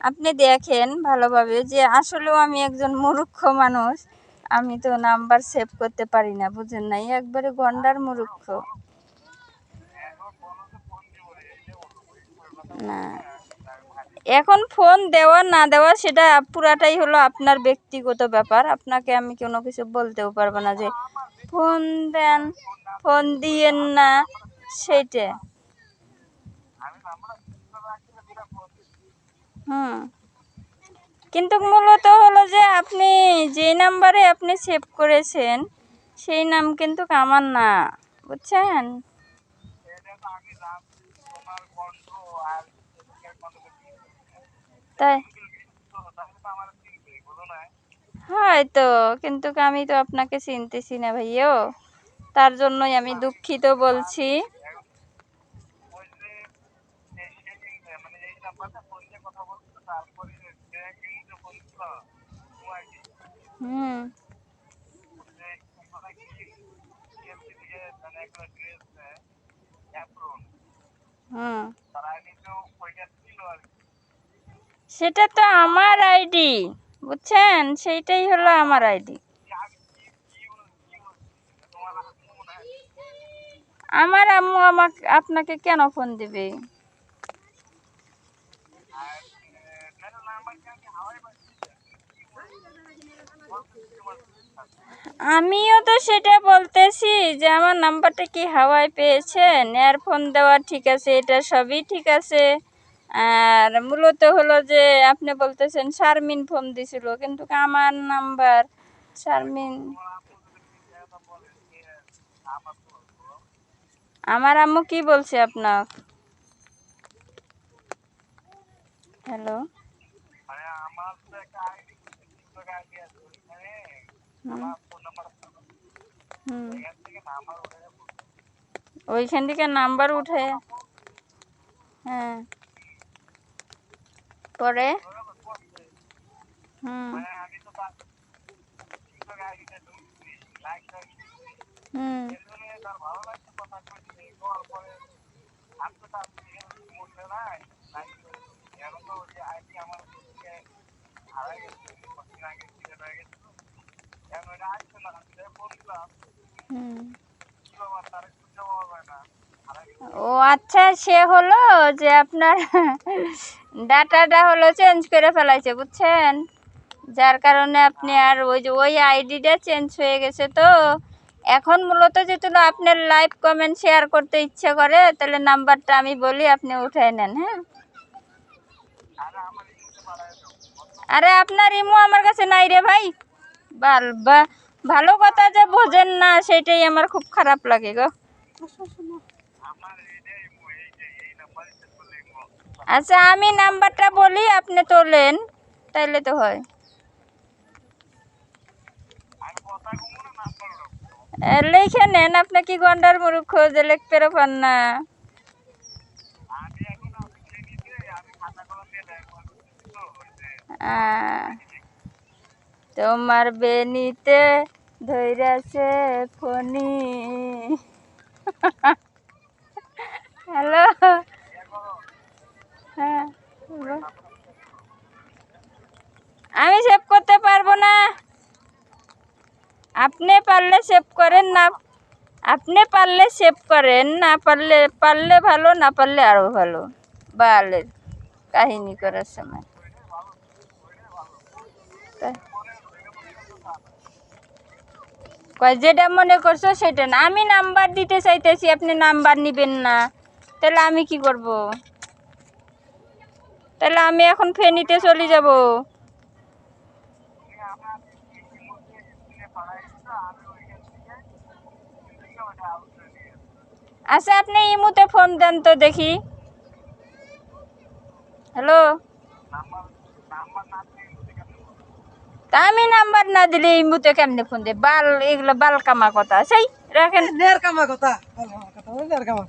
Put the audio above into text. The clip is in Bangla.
আপনি দেখেন ভালোভাবে যে আসলেও আমি একজন মূর্খ মানুষ। আমি তো নাম্বার সেভ করতে পারি না, বুঝেন নাই, একবারে গন্ডার মূর্খ। না, এখন ফোন দেওয়া না দেওয়া সেটা পুরাটাই হলো আপনার ব্যক্তিগত ব্যাপার। আপনাকে আমি কোনো কিছু বলতেও পারবো না যে ফোন দেন, ফোন দিয়েন না, সেইটা। হুম, কিন্তু মূলত হলো যে আপনি যে নাম্বারে আপনি সেভ করেছেন সেই নাম কিন্তু আমার না, বুঝছেন? তাই হয়তো, কিন্তু আমি তো আপনাকে চিনতেছি না ভাইও, তার জন্যই আমি দুঃখিত বলছি। হুম হুম, সেটা তো আমার আইডি, বুঝছেন, সেইটাই হলো আমার আইডি। আমার আম্মু আমাকে আপনাকে কেন ফোন দিবে? আমিও তো সেটা বলতেছি যে আমার নাম্বারটা কি হাওয়ায় পেয়েছেন, এর ফোন দেওয়া ঠিক আছে, এটা সবই ঠিক আছে। আর মূলত হলো যে আপনি বলতেছেন শারমিন ফোন দিছিল, কিন্তু আমার নাম্বার শারমিন। আমার আম্মু কি বলছে আপনার? হ্যালো, হুম, ওইখান থেকে নাম্বার উঠে, হ্যাঁ, পরে হুম হুম, হুম। ও আচ্ছা, সে হলো যে আপনার ডাটাটা হলো চেঞ্জ করে ফেলাইছে, বুঝছেন, যার কারণে আপনি আর ওই যে ওই আইডিটা চেঞ্জ হয়ে গেছে। তো এখন মূলত যেহেতু আপনার লাইভ কমেন্ট শেয়ার করতে ইচ্ছে করে, তাহলে নাম্বারটা আমি বলি, আপনি উঠাই নেন। হ্যাঁ, আরে আপনার ইমো আমার কাছে নাই রে ভাই। ভালো কথা যে বোঝেন না, সেটাই আমার খুব খারাপ লাগে গো। আচ্ছা, আমি নাম্বারটা বলি, আপনি তোলেন, তাইলে তো হয়। লিখে নেন, আপনি কি গন্ডার মূর্খ যে লিখতে পারেন না? তোমার বেনিতে ধৈরাছে ফনি। হ্যালো, হ্যাঁ, আমি সেভ করতে পারবো না। আপনি পারলে সেভ করেন না, আপনি পারলে সেভ করেন, না পারলে, পারলে ভালো, না পারলে আরো ভালো। বালের কাহিনী করার সময় কয় যেটা মনে করছো সেটা না। আমি নাম্বার দিতে চাইতেছি, আপনি নাম্বার নিবেন না, তাহলে আমি কি করব? তাহলে আমি এখন ফেনীতে চলে যাব। আচ্ছা, আপনি ইমুতে ফোন দেন তো দেখি। হ্যালো, তা আমি নাম্বার না দিলে ইমুতে কেমনে ফোন দে? বাল, এগুলো বাল কামা কথা, সেই রাখেন। কামা কথা, কথা।